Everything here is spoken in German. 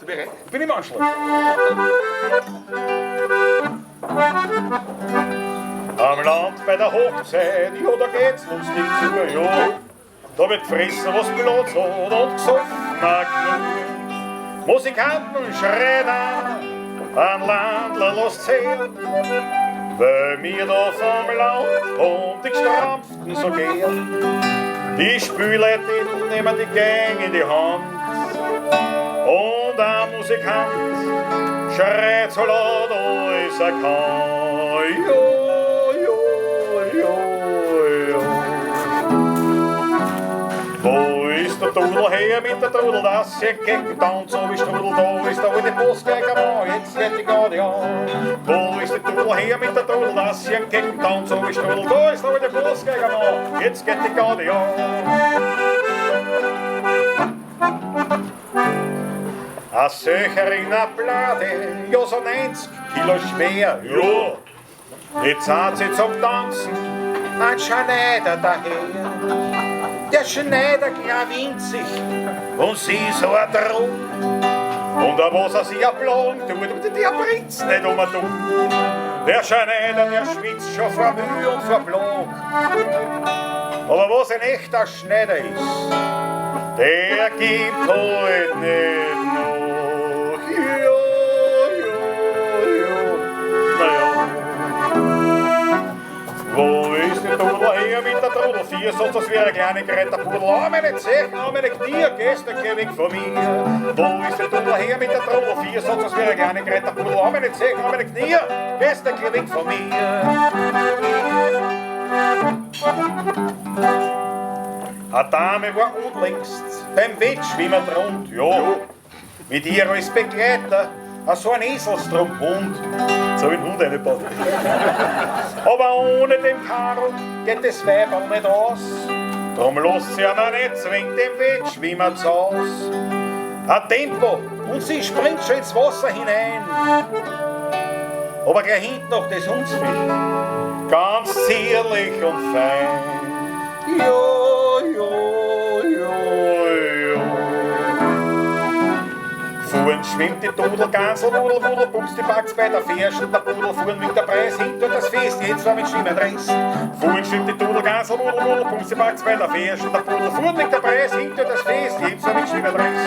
du bereit? Ich bin im Anschluss. Am Land bei der Hochzeit, ja, da geht's lustig zu, ja. Da wird gefressen, was Platz hat und gesoffen genug. Musikanten schreien an Landler los zählen, weil mir da vom Land und die Gestrampften so gern. Die Spülleute nehmen die Gang in die Hand und ein Musikant schreit so laut, als er kann. Jo, jo, jo, jo. Wo ist der Dudl her mit der Dudl, das geht gegen Tanz, so wie Strudel, da ist der alte Postgänger, jetzt geht die Garde an. Wo ist der Dudl her mit der Dudl, das geht gegen Tanz, so wie Strudel, da ist der alte Postgänger, jetzt geht die Garde an. A solcher in a Plade, ja so 90 Kilo schwer, ja. Jetzt hat sie zum Tanzen ein Schneider daher. Der Schneider klar winzig und sie so ein Druck. Und was er sich ablang tut, der bringt's nicht um den Dumm. Der Schneider, der schwitzt schon vor Mühe und vor Blag. Aber was ein echter Schneider ist, der gibt halt nicht noch. Wo ist der Dudl her mit der Dudl? 4 sonst das wäre eine kleine Gerätterpudel. Ah, meine Zechen, ah, meine Knie, gehst du weg von mir. Wo ist der Dudl her mit der Dudl? 4 sonst das wäre eine kleine Gerätterpudel. Ah, meine Zechen, ah, meine Knie, gehst du weg von mir. Eine Dame war unlängst beim Wettschwimmen rund, ja. Mit ihr als Begleiter so ein Eselstrumpfhund. So wie ein Hund eingebaut. Aber ohne den Karl geht das Weiberl nicht aus. Drum lässt sie aber nicht zwingend dem Wettschwimmer zu Haus. Ein Tempo und sie springt schon ins Wasser hinein. Aber gleich hinten noch das Hundsfell. Ganz zierlich und fein. Jo, jo, jo, jo. Fuhren schwimmt die Dudl, Gansel, Wudel, Wudel, bumst die Bax bei der Ferschen, der Pudel, fuhren mit der Preis, hinter das Fest, jetzt war mit Schwimmerdress. Fuhren schwimmt die Dudl, Gansel, Wudel, Wudel, bumst die Bax bei der Ferschen, der Pudel, fuhren mit der Preis, hinter das Fest, jetzt war mit Schwimmerdress.